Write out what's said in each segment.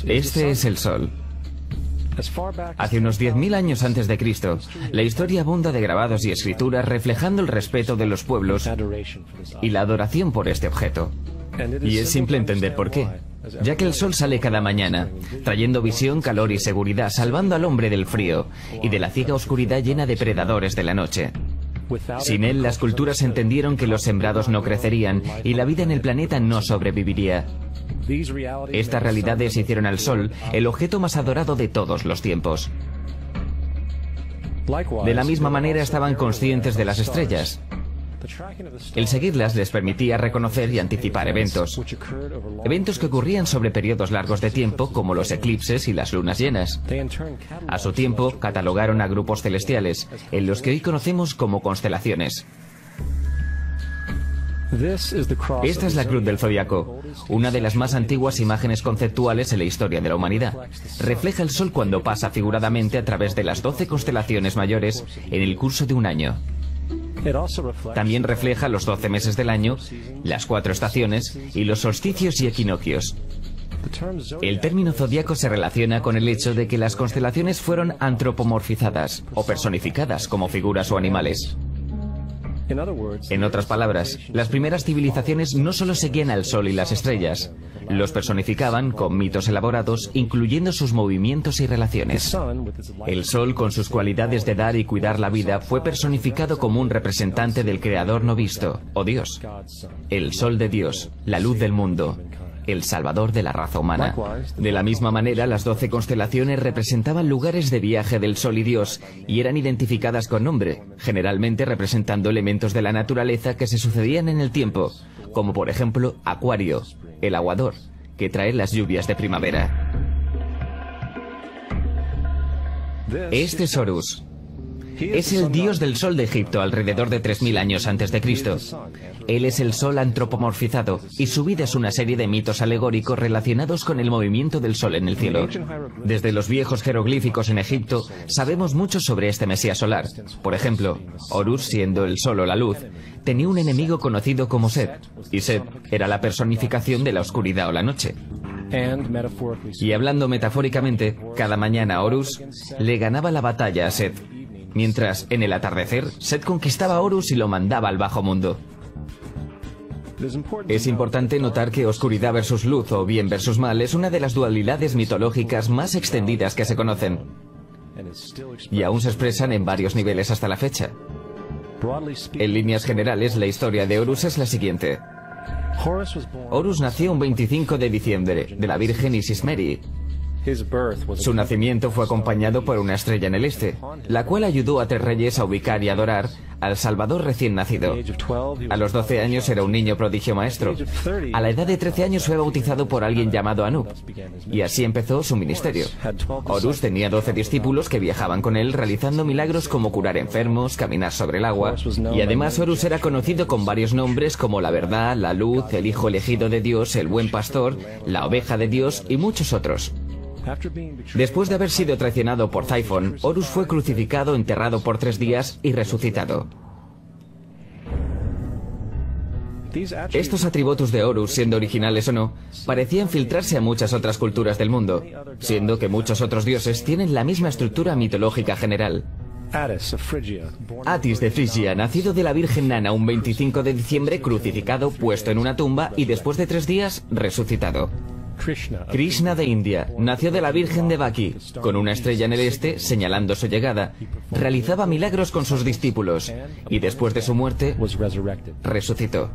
Este es el Sol. Hace unos 10.000 años antes de Cristo, la historia abunda de grabados y escrituras reflejando el respeto de los pueblos y la adoración por este objeto. Y es simple entender por qué. Ya que el sol sale cada mañana, trayendo visión, calor y seguridad, salvando al hombre del frío y de la ciega oscuridad llena de predadores de la noche. Sin él, las culturas entendieron que los sembrados no crecerían y la vida en el planeta no sobreviviría. Estas realidades hicieron al sol el objeto más adorado de todos los tiempos. De la misma manera estaban conscientes de las estrellas. El seguirlas les permitía reconocer y anticipar eventos que ocurrían sobre periodos largos de tiempo, como los eclipses y las lunas llenas. A su tiempo, catalogaron a grupos celestiales, en los que hoy conocemos como constelaciones. Esta es la cruz del zodiaco, una de las más antiguas imágenes conceptuales en la historia de la humanidad. Refleja el sol cuando pasa figuradamente a través de las 12 constelaciones mayores en el curso de un año. También refleja los 12 meses del año, las 4 estaciones y los solsticios y equinoccios. El término zodiaco se relaciona con el hecho de que las constelaciones fueron antropomorfizadas o personificadas como figuras o animales. En otras palabras, las primeras civilizaciones no solo seguían al sol y las estrellas, los personificaban con mitos elaborados, incluyendo sus movimientos y relaciones. El sol, con sus cualidades de dar y cuidar la vida, fue personificado como un representante del Creador no visto, o Dios. El sol de Dios, la luz del mundo, el salvador de la raza humana. De la misma manera, las 12 constelaciones representaban lugares de viaje del sol y Dios, y eran identificadas con nombre, generalmente representando elementos de la naturaleza que se sucedían en el tiempo, como por ejemplo Acuario, el aguador, que trae las lluvias de primavera. Este es Horus. Es el dios del sol de Egipto alrededor de 3.000 años antes de Cristo. Él es el sol antropomorfizado y su vida es una serie de mitos alegóricos relacionados con el movimiento del sol en el cielo. Desde los viejos jeroglíficos en Egipto sabemos mucho sobre este mesías solar. Por ejemplo, Horus, siendo el sol o la luz, tenía un enemigo conocido como Set, y Set era la personificación de la oscuridad o la noche. Y hablando metafóricamente, cada mañana Horus le ganaba la batalla a Set, mientras en el atardecer Set conquistaba a Horus y lo mandaba al bajo mundo. Es importante notar que oscuridad versus luz o bien versus mal es una de las dualidades mitológicas más extendidas que se conocen, y aún se expresan en varios niveles hasta la fecha. En líneas generales, la historia de Horus es la siguiente. Horus nació un 25 de diciembre de la Virgen Isis Meri. Su nacimiento fue acompañado por una estrella en el este, la cual ayudó a 3 reyes a ubicar y adorar al Salvador recién nacido. A los 12 años era un niño prodigio maestro. A la edad de 13 años fue bautizado por alguien llamado Anu, y así empezó su ministerio. Horus tenía 12 discípulos que viajaban con él realizando milagros como curar enfermos, caminar sobre el agua, y además Horus era conocido con varios nombres como la verdad, la luz, el hijo elegido de Dios, el buen pastor, la oveja de Dios y muchos otros. Después de haber sido traicionado por Typhon, Horus fue crucificado, enterrado por 3 días y resucitado. Estos atributos de Horus, siendo originales o no, parecían filtrarse a muchas otras culturas del mundo, siendo que muchos otros dioses tienen la misma estructura mitológica general. Atis de Frigia, nacido de la Virgen Nana un 25 de diciembre, crucificado, puesto en una tumba y después de 3 días, resucitado. Krishna de India, nació de la Virgen de Baki, con una estrella en el este señalando su llegada, realizaba milagros con sus discípulos y después de su muerte resucitó.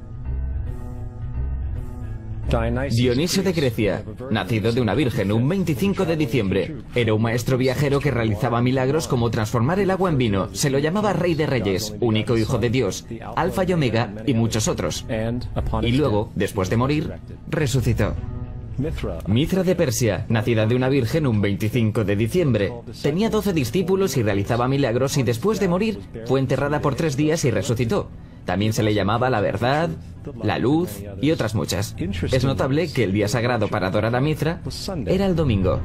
Dionisio de Grecia, nacido de una virgen un 25 de diciembre, era un maestro viajero que realizaba milagros como transformar el agua en vino, se lo llamaba Rey de Reyes, único hijo de Dios, Alfa y Omega y muchos otros. Y luego, después de morir, resucitó. Mithra de Persia, nacida de una virgen un 25 de diciembre. Tenía 12 discípulos y realizaba milagros y después de morir fue enterrada por 3 días y resucitó. También se le llamaba la verdad, la luz y otras muchas. Es notable que el día sagrado para adorar a Mithra era el domingo.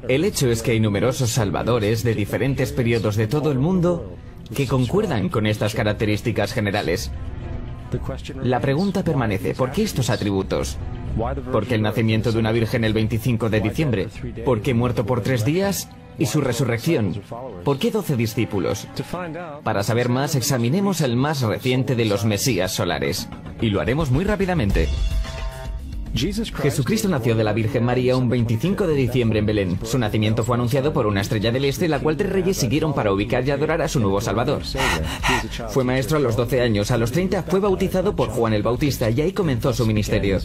El hecho es que hay numerosos salvadores de diferentes periodos de todo el mundo que concuerdan con estas características generales. La pregunta permanece, ¿por qué estos atributos? ¿Por qué el nacimiento de una virgen el 25 de diciembre? ¿Por qué muerto por 3 días? ¿Y su resurrección? ¿Por qué 12 discípulos? Para saber más, examinemos el más reciente de los Mesías solares. Y lo haremos muy rápidamente. Jesucristo nació de la Virgen María un 25 de diciembre en Belén. Su nacimiento fue anunciado por una estrella del este, la cual 3 reyes siguieron para ubicar y adorar a su nuevo Salvador. Fue maestro a los 12 años, a los 30 fue bautizado por Juan el Bautista y ahí comenzó su ministerio.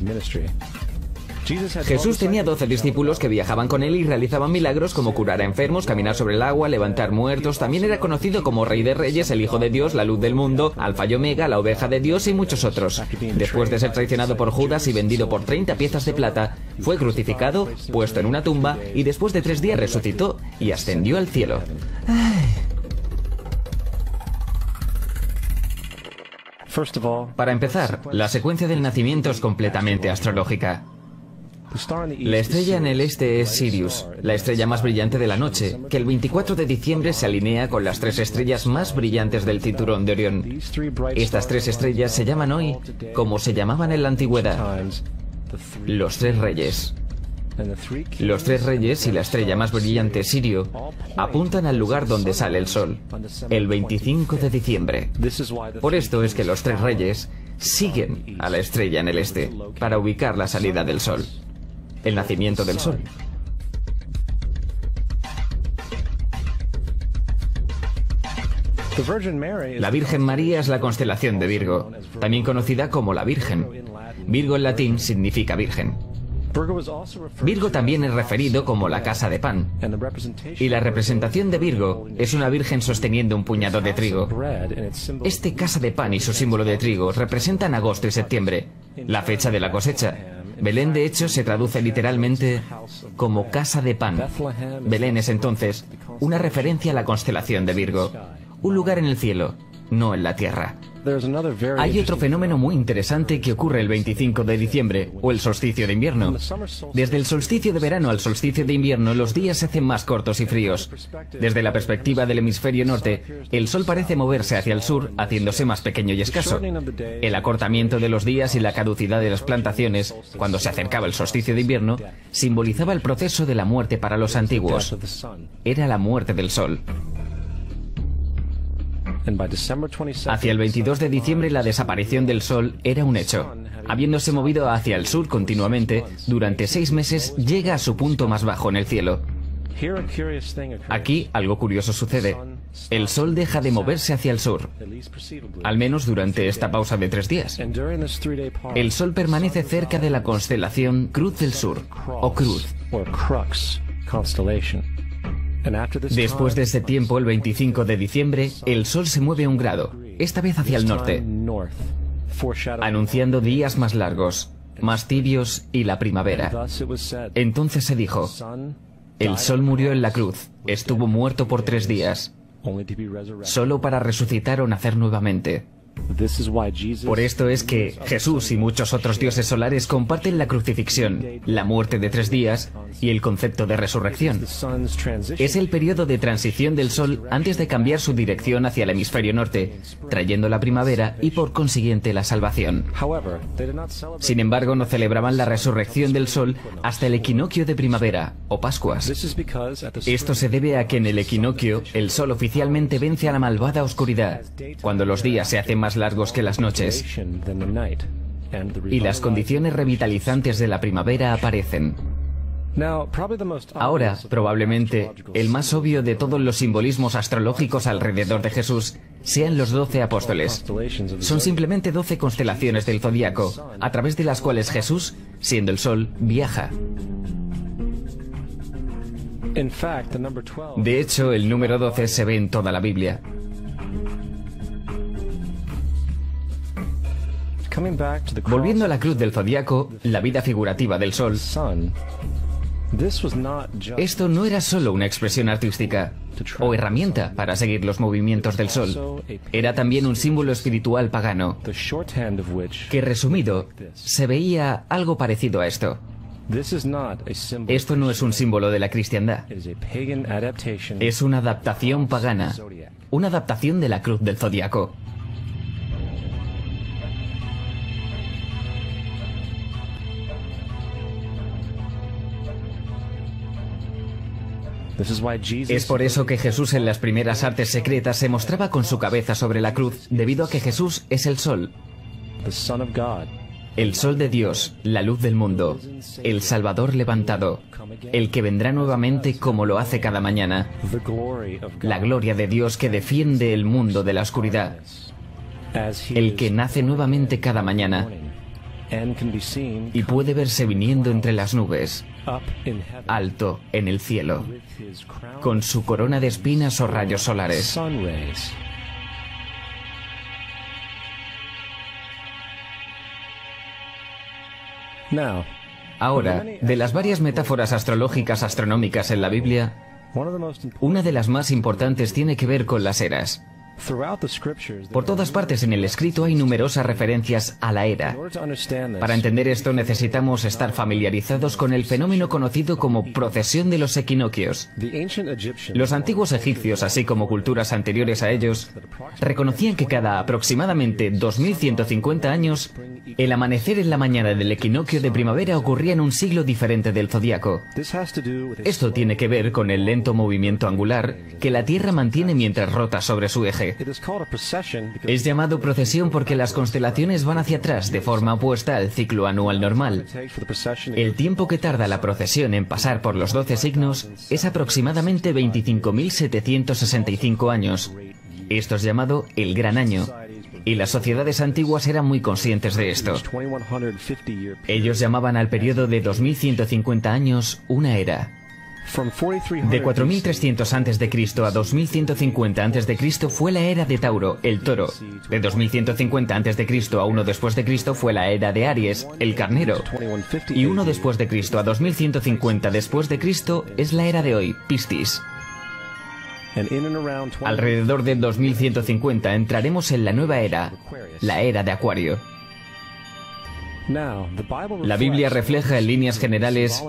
Jesús tenía 12 discípulos que viajaban con él y realizaban milagros como curar a enfermos, caminar sobre el agua, levantar muertos. También era conocido como Rey de Reyes, el Hijo de Dios, la Luz del Mundo, Alfa y Omega, la Oveja de Dios y muchos otros. Después de ser traicionado por Judas y vendido por 30 piezas de plata, fue crucificado, puesto en una tumba y después de 3 días resucitó y ascendió al cielo. Para empezar, la secuencia del nacimiento es completamente astrológica. La estrella en el este es Sirius, la estrella más brillante de la noche, que el 24 de diciembre se alinea con las 3 estrellas más brillantes del cinturón de Orión. Estas 3 estrellas se llaman hoy, como se llamaban en la antigüedad, los 3 reyes. Los 3 reyes y la estrella más brillante, Sirio, apuntan al lugar donde sale el sol, el 25 de diciembre. Por esto es que los 3 reyes siguen a la estrella en el este, para ubicar la salida del sol. El nacimiento del sol. La Virgen María es la constelación de Virgo, también conocida como la Virgen. Virgo en latín significa virgen. Virgo también es referido como la casa de pan. Y la representación de Virgo es una virgen sosteniendo un puñado de trigo. Este casa de pan y su símbolo de trigo representan agosto y septiembre, la fecha de la cosecha. Belén, de hecho, se traduce literalmente como casa de pan. Belén es entonces una referencia a la constelación de Virgo, un lugar en el cielo, no en la tierra. Hay otro fenómeno muy interesante que ocurre el 25 de diciembre, o el solsticio de invierno. Desde el solsticio de verano al solsticio de invierno, los días se hacen más cortos y fríos. Desde la perspectiva del hemisferio norte, el sol parece moverse hacia el sur, haciéndose más pequeño y escaso. El acortamiento de los días y la caducidad de las plantaciones, cuando se acercaba el solsticio de invierno, simbolizaba el proceso de la muerte para los antiguos. Era la muerte del sol. Hacia el 22 de diciembre la desaparición del sol era un hecho. Habiéndose movido hacia el sur continuamente, durante 6 meses llega a su punto más bajo en el cielo. Aquí algo curioso sucede. El sol deja de moverse hacia el sur, al menos durante esta pausa de 3 días. El sol permanece cerca de la constelación Cruz del Sur, o Cruz. Después de ese tiempo, el 25 de diciembre, el sol se mueve 1 grado, esta vez hacia el norte, anunciando días más largos, más tibios y la primavera. Entonces se dijo, el sol murió en la cruz, estuvo muerto por 3 días, solo para resucitar o nacer nuevamente. Por esto es que Jesús y muchos otros dioses solares comparten la crucifixión, la muerte de 3 días y el concepto de resurrección. Es el periodo de transición del Sol antes de cambiar su dirección hacia el hemisferio norte, trayendo la primavera y por consiguiente la salvación. Sin embargo, no celebraban la resurrección del Sol hasta el equinoccio de primavera o Pascuas. Esto se debe a que en el equinoccio el Sol oficialmente vence a la malvada oscuridad, cuando los días se hacen más largos que las noches y las condiciones revitalizantes de la primavera aparecen. Ahora, probablemente, el más obvio de todos los simbolismos astrológicos alrededor de Jesús sean los 12 apóstoles. Son simplemente 12 constelaciones del zodiaco, a través de las cuales Jesús, siendo el sol, viaja. De hecho, el número 12 se ve en toda la Biblia. Volviendo a la cruz del zodiaco, la vida figurativa del sol, esto no era solo una expresión artística o herramienta para seguir los movimientos del sol. Era también un símbolo espiritual pagano, que resumido, se veía algo parecido a esto. Esto no es un símbolo de la cristiandad. Es una adaptación pagana, una adaptación de la cruz del zodiaco. Es por eso que Jesús en las primeras artes secretas se mostraba con su cabeza sobre la cruz, debido a que Jesús es el sol. El sol de Dios, la luz del mundo, el Salvador levantado, el que vendrá nuevamente como lo hace cada mañana, la gloria de Dios que defiende el mundo de la oscuridad, el que nace nuevamente cada mañana y puede verse viniendo entre las nubes, alto en el cielo, con su corona de espinas o rayos solares. Ahora, de las varias metáforas astrológicas astronómicas en la Biblia, una de las más importantes tiene que ver con las eras. Por todas partes en el escrito hay numerosas referencias a la era. Para entender esto necesitamos estar familiarizados con el fenómeno conocido como procesión de los equinoccios. Los antiguos egipcios, así como culturas anteriores a ellos, reconocían que cada aproximadamente 2150 años, el amanecer en la mañana del equinoccio de primavera ocurría en un siglo diferente del zodiaco. Esto tiene que ver con el lento movimiento angular que la Tierra mantiene mientras rota sobre su eje. Es llamado procesión porque las constelaciones van hacia atrás de forma opuesta al ciclo anual normal. El tiempo que tarda la procesión en pasar por los 12 signos es aproximadamente 25.765 años. Esto es llamado el Gran Año, y las sociedades antiguas eran muy conscientes de esto. Ellos llamaban al periodo de 2150 años una era. De 4300 a.C. a 2150 a.C. fue la era de Tauro, el toro. De 2150 a.C. a 1 después de Cristo fue la era de Aries, el carnero. Y 1 después de Cristo a 2150 después de Cristo es la era de hoy, Piscis. Alrededor de 2150 entraremos en la nueva era, la era de Acuario. La Biblia refleja en líneas generales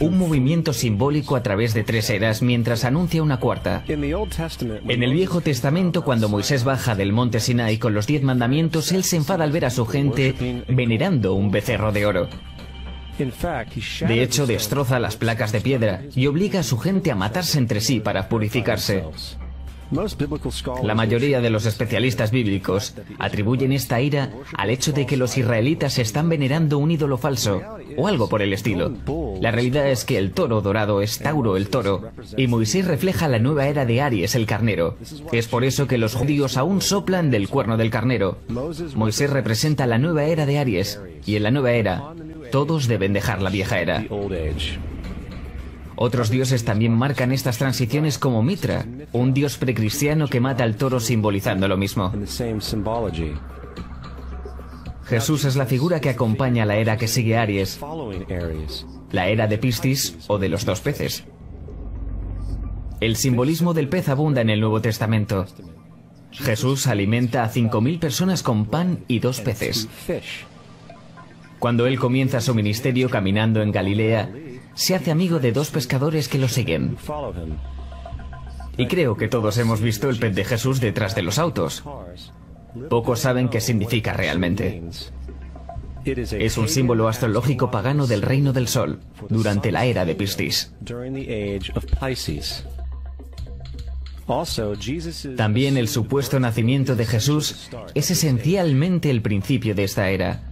un movimiento simbólico a través de 3 eras mientras anuncia una cuarta. En el Viejo Testamento, cuando Moisés baja del monte Sinai con los 10 mandamientos, él se enfada al ver a su gente venerando un becerro de oro. De hecho, destroza las placas de piedra y obliga a su gente a matarse entre sí para purificarse. La mayoría de los especialistas bíblicos atribuyen esta ira al hecho de que los israelitas están venerando un ídolo falso, o algo por el estilo. La realidad es que el toro dorado es Tauro el toro, y Moisés refleja la nueva era de Aries el carnero. Es por eso que los judíos aún soplan del cuerno del carnero. Moisés representa la nueva era de Aries, y en la nueva era, todos deben dejar la vieja era. Otros dioses también marcan estas transiciones como Mitra, un dios precristiano que mata al toro simbolizando lo mismo. Jesús es la figura que acompaña a la era que sigue Aries, la era de Piscis o de los 2 peces. El simbolismo del pez abunda en el Nuevo Testamento. Jesús alimenta a 5.000 personas con pan y 2 peces. Cuando él comienza su ministerio caminando en Galilea, se hace amigo de 2 pescadores que lo siguen. Y creo que todos hemos visto el pez de Jesús detrás de los autos. Pocos saben qué significa realmente. Es un símbolo astrológico pagano del reino del sol, durante la era de Piscis. También el supuesto nacimiento de Jesús es esencialmente el principio de esta era.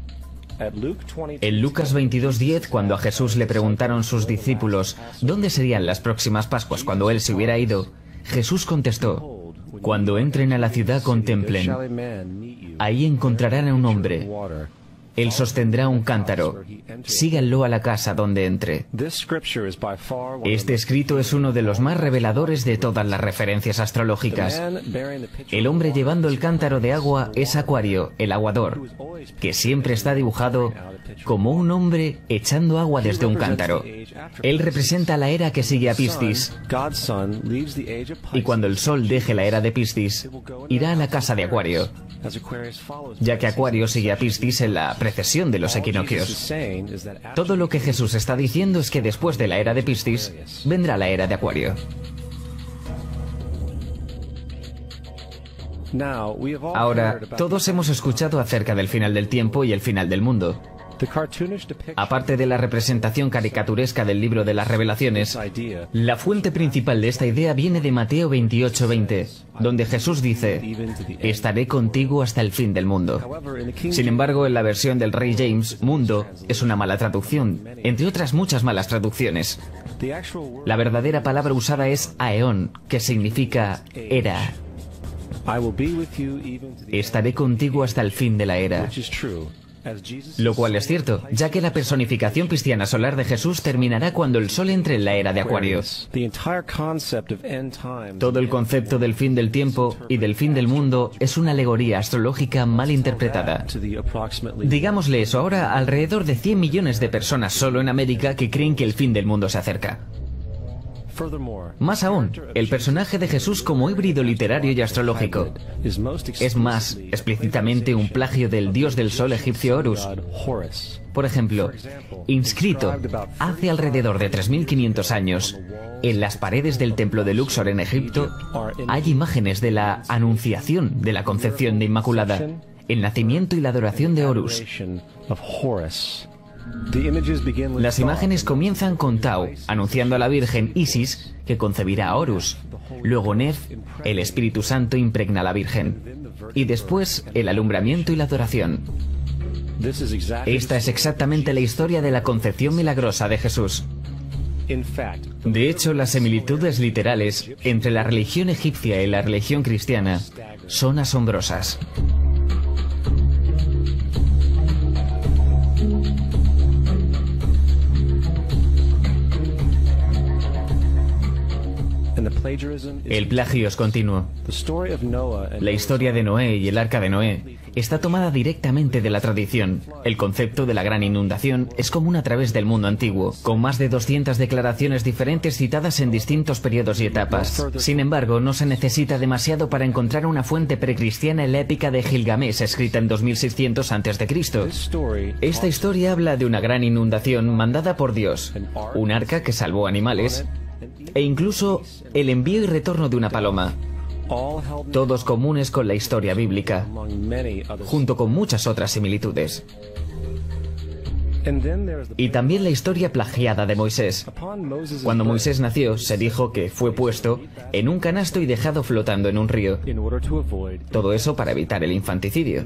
En Lucas 22:10, cuando a Jesús le preguntaron sus discípulos dónde serían las próximas Pascuas cuando él se hubiera ido, Jesús contestó: cuando entren a la ciudad contemplen, ahí encontrarán a un hombre. Él sostendrá un cántaro. Síganlo a la casa donde entre. Este escrito es uno de los más reveladores de todas las referencias astrológicas. El hombre llevando el cántaro de agua es Acuario, el aguador, que siempre está dibujado como un hombre echando agua desde un cántaro. Él representa la era que sigue a Piscis. Y cuando el sol deje la era de Piscis, irá a la casa de Acuario, ya que Acuario sigue a Piscis en la precesión de los equinoccios. Todo lo que Jesús está diciendo es que después de la era de Piscis, vendrá la era de Acuario. Ahora, todos hemos escuchado acerca del final del tiempo y el final del mundo. Aparte de la representación caricaturesca del libro de las Revelaciones, la fuente principal de esta idea viene de Mateo 28:20, donde Jesús dice: estaré contigo hasta el fin del mundo. Sin embargo, en la versión del Rey James, mundo es una mala traducción, entre otras muchas malas traducciones. La verdadera palabra usada es aeón, que significa era. Estaré contigo hasta el fin de la era. Lo cual es cierto, ya que la personificación cristiana solar de Jesús terminará cuando el sol entre en la era de Acuario. Todo el concepto del fin del tiempo y del fin del mundo es una alegoría astrológica mal interpretada. Digámosle eso ahora a alrededor de 100 millones de personas solo en América que creen que el fin del mundo se acerca. Más aún, el personaje de Jesús como híbrido literario y astrológico es más explícitamente un plagio del dios del sol egipcio Horus. Por ejemplo, inscrito hace alrededor de 3500 años en las paredes del templo de Luxor en Egipto hay imágenes de la anunciación de la concepción de Inmaculada, el nacimiento y la adoración de Horus. Las imágenes comienzan con Tau, anunciando a la Virgen Isis que concebirá a Horus. Luego Nef, el Espíritu Santo, impregna a la Virgen. Y después el alumbramiento y la adoración. Esta es exactamente la historia de la concepción milagrosa de Jesús. De hecho, las similitudes literales entre la religión egipcia y la religión cristiana son asombrosas. El plagio es continuo. La historia de Noé y el arca de Noé está tomada directamente de la tradición. El concepto de la gran inundación es común a través del mundo antiguo, con más de 200 declaraciones diferentes citadas en distintos periodos y etapas. Sin embargo, no se necesita demasiado para encontrar una fuente precristiana en la épica de Gilgamesh, escrita en 2600 a.C. Esta historia habla de una gran inundación mandada por Dios, un arca que salvó animales, e incluso el envío y retorno de una paloma, todos comunes con la historia bíblica, junto con muchas otras similitudes. Y también la historia plagiada de Moisés. Cuando Moisés nació, se dijo que fue puesto en un canasto y dejado flotando en un río. Todo eso para evitar el infanticidio.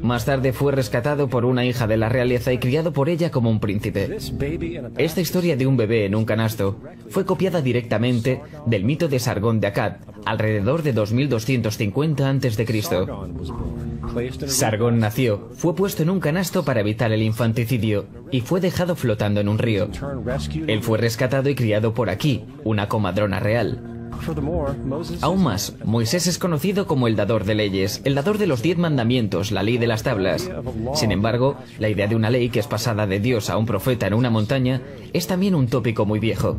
Más tarde fue rescatado por una hija de la realeza y criado por ella como un príncipe. Esta historia de un bebé en un canasto fue copiada directamente del mito de Sargón de Akkad, alrededor de 2250 a.C. Sargón nació, fue puesto en un canasto para evitar el infanticidio y fue dejado flotando en un río. Él fue rescatado y criado por Aquí, una comadrona real. Aún más, Moisés es conocido como el dador de leyes, el dador de los 10 mandamientos, la ley de las tablas. Sin embargo, la idea de una ley que es pasada de Dios a un profeta en una montaña es también un tópico muy viejo.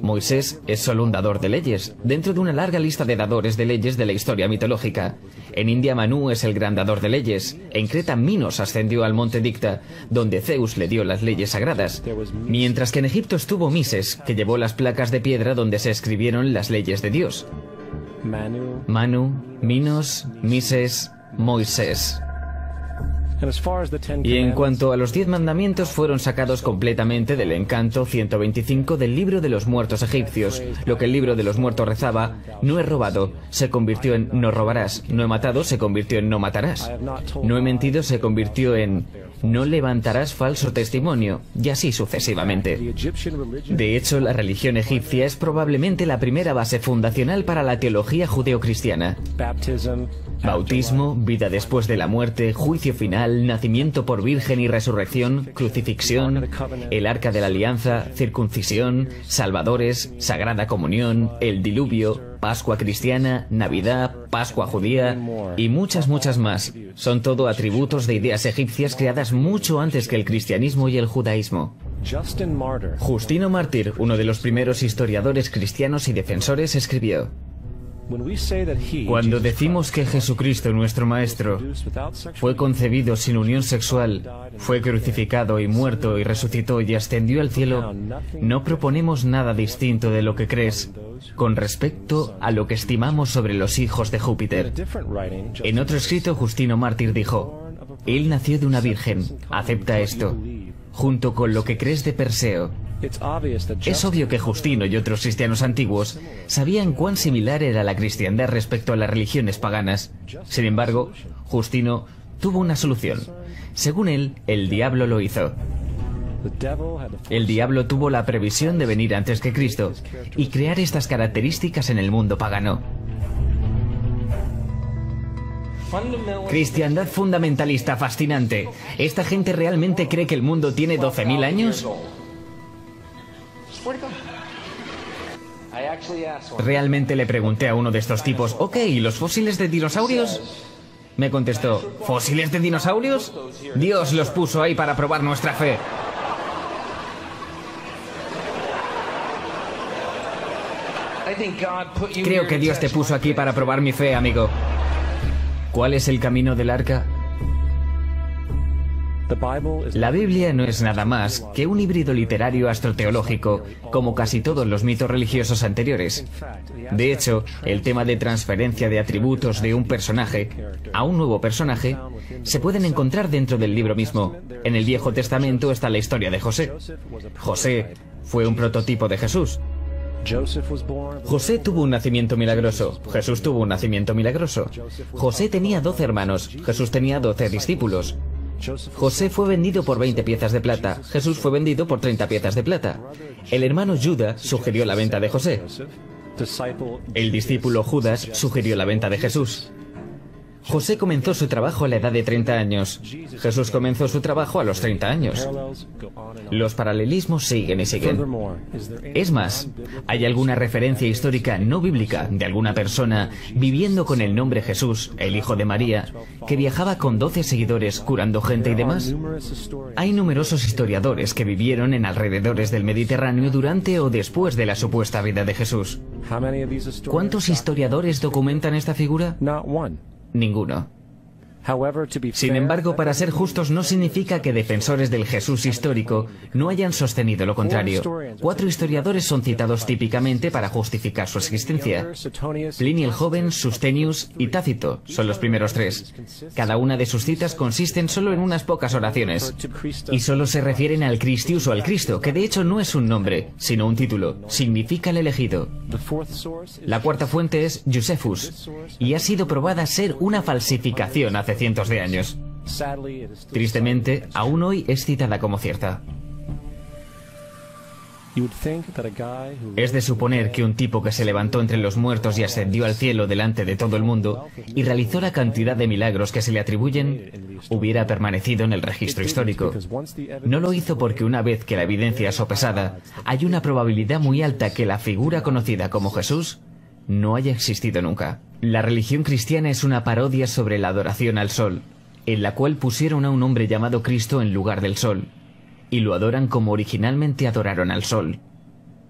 Moisés es solo un dador de leyes, dentro de una larga lista de dadores de leyes de la historia mitológica. En India Manú es el gran dador de leyes, en Creta Minos ascendió al monte Dicta, donde Zeus le dio las leyes sagradas, mientras que en Egipto estuvo Mises, que llevó las placas de piedra donde se escribieron las leyes de Dios. Manu, Minos, Mises, Moisés. Y en cuanto a los 10 mandamientos, fueron sacados completamente del encanto 125 del libro de los muertos egipcios. Lo que el libro de los muertos rezaba: no he robado, se convirtió en no robarás. No he matado, se convirtió en no matarás. No he mentido, se convirtió en no levantarás falso testimonio, y así sucesivamente. De hecho, la religión egipcia es probablemente la primera base fundacional para la teología judeocristiana. Bautismo, vida después de la muerte, juicio final, nacimiento por virgen y resurrección, crucifixión, el arca de la alianza, circuncisión, salvadores, sagrada comunión, el diluvio, Pascua cristiana, Navidad, Pascua judía y muchas más. Son todo atributos de ideas egipcias creadas mucho antes que el cristianismo y el judaísmo. Justino Mártir, uno de los primeros historiadores cristianos y defensores, escribió: cuando decimos que Jesucristo, nuestro Maestro, fue concebido sin unión sexual, fue crucificado y muerto y resucitó y ascendió al cielo, no proponemos nada distinto de lo que crees con respecto a lo que estimamos sobre los hijos de Júpiter. En otro escrito, Justino Mártir dijo: Él nació de una virgen. Acepta esto. Junto con lo que crees de Perseo. Es obvio que Justino y otros cristianos antiguos sabían cuán similar era la cristiandad respecto a las religiones paganas. Sin embargo, Justino tuvo una solución. Según él, el diablo lo hizo. El diablo tuvo la previsión de venir antes que Cristo y crear estas características en el mundo pagano. Cristiandad fundamentalista fascinante. ¿Esta gente realmente cree que el mundo tiene 12.000 años? Realmente le pregunté a uno de estos tipos, ok, ¿y los fósiles de dinosaurios? Me contestó, ¿fósiles de dinosaurios? Dios los puso ahí para probar nuestra fe. Creo que Dios te puso aquí para probar mi fe, amigo. ¿Cuál es el camino del arca? La Biblia no es nada más que un híbrido literario astroteológico, como casi todos los mitos religiosos anteriores. De hecho, el tema de transferencia de atributos de un personaje a un nuevo personaje se pueden encontrar dentro del libro mismo. En el Viejo Testamento está la historia de José. José fue un prototipo de Jesús. José tuvo un nacimiento milagroso. Jesús tuvo un nacimiento milagroso. José tenía 12 hermanos. Jesús tenía 12 discípulos. José fue vendido por 20 piezas de plata. Jesús fue vendido por 30 piezas de plata. El hermano Judas sugirió la venta de José. El discípulo Judas sugirió la venta de Jesús. José comenzó su trabajo a la edad de 30 años. Jesús comenzó su trabajo a los 30 años. Los paralelismos siguen y siguen. Es más, ¿hay alguna referencia histórica no bíblica de alguna persona viviendo con el nombre Jesús, el hijo de María, que viajaba con 12 seguidores curando gente y demás? Hay numerosos historiadores que vivieron en alrededores del Mediterráneo durante o después de la supuesta vida de Jesús. ¿Cuántos historiadores documentan esta figura? Ninguno. Sin embargo, para ser justos no significa que defensores del Jesús histórico no hayan sostenido lo contrario. 4 historiadores son citados típicamente para justificar su existencia. Plinio el Joven, Sustenius y Tácito son los primeros 3. Cada una de sus citas consisten solo en unas pocas oraciones. Y solo se refieren al Christus o al Cristo, que de hecho no es un nombre, sino un título. Significa el elegido. La cuarta fuente es Josephus, y ha sido probada ser una falsificación hace cientos de años. Tristemente, aún hoy es citada como cierta. Es de suponer que un tipo que se levantó entre los muertos y ascendió al cielo delante de todo el mundo y realizó la cantidad de milagros que se le atribuyen, hubiera permanecido en el registro histórico. No lo hizo porque una vez que la evidencia es sopesada, hay una probabilidad muy alta que la figura conocida como Jesús no haya existido nunca. La religión cristiana es una parodia sobre la adoración al sol, en la cual pusieron a un hombre llamado Cristo en lugar del sol, y lo adoran como originalmente adoraron al sol.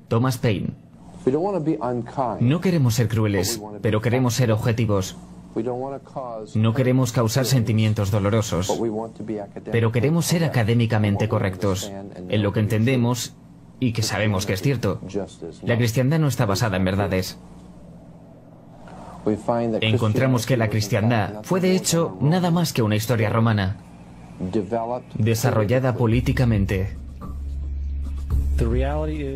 Thomas Paine. No queremos ser crueles, pero queremos ser objetivos. No queremos causar sentimientos dolorosos, pero queremos ser académicamente correctos en lo que entendemos y que sabemos que es cierto. La cristiandad no está basada en verdades. Encontramos que la cristiandad fue de hecho nada más que una historia romana, desarrollada políticamente.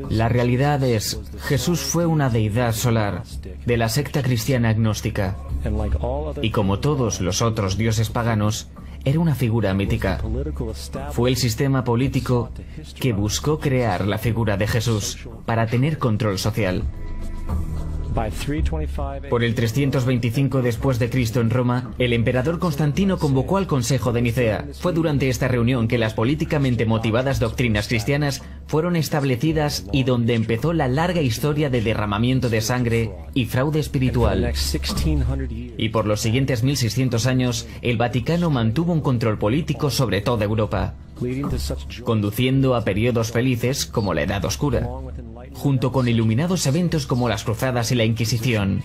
La realidad es, Jesús fue una deidad solar de la secta cristiana agnóstica, y como todos los otros dioses paganos, era una figura mítica. Fue el sistema político que buscó crear la figura de Jesús para tener control social. Por el 325 después de Cristo en Roma, el emperador Constantino convocó al Consejo de Nicea. Fue durante esta reunión que las políticamente motivadas doctrinas cristianas fueron establecidas y donde empezó la larga historia de derramamiento de sangre y fraude espiritual. Y por los siguientes 1600 años, el Vaticano mantuvo un control político sobre toda Europa, conduciendo a periodos felices como la Edad Oscura, junto con iluminados eventos como las Cruzadas y la Inquisición.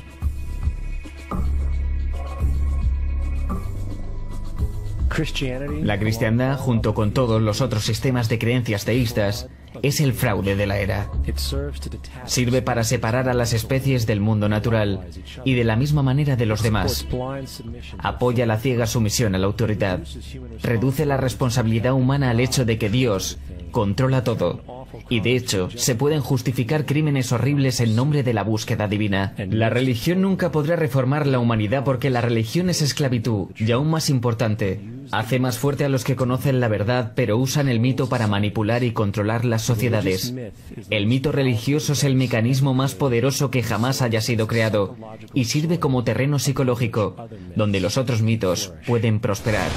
La cristiandad, junto con todos los otros sistemas de creencias teístas, es el fraude de la era. Sirve para separar a las especies del mundo natural y de la misma manera de los demás. Apoya la ciega sumisión a la autoridad. Reduce la responsabilidad humana al hecho de que Dios controla todo. Y de hecho, se pueden justificar crímenes horribles en nombre de la búsqueda divina. La religión nunca podrá reformar la humanidad porque la religión es esclavitud, y aún más importante, hace más fuerte a los que conocen la verdad pero usan el mito para manipular y controlar las sociedades. El mito religioso es el mecanismo más poderoso que jamás haya sido creado y sirve como terreno psicológico, donde los otros mitos pueden prosperar.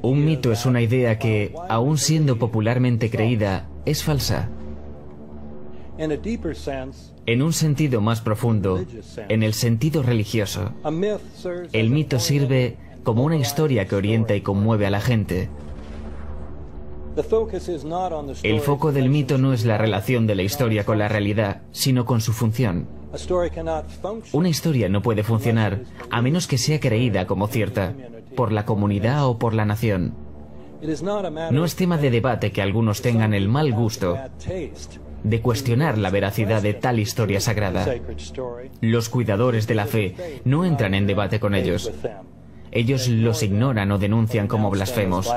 Un mito es una idea que, aun siendo popularmente creída, es falsa. En un sentido más profundo, en el sentido religioso, el mito sirve como una historia que orienta y conmueve a la gente. El foco del mito no es la relación de la historia con la realidad, sino con su función. Una historia no puede funcionar a menos que sea creída como cierta, por la comunidad o por la nación. No es tema de debate que algunos tengan el mal gusto de cuestionar la veracidad de tal historia sagrada. Los cuidadores de la fe no entran en debate con ellos. Ellos los ignoran o denuncian como blasfemos.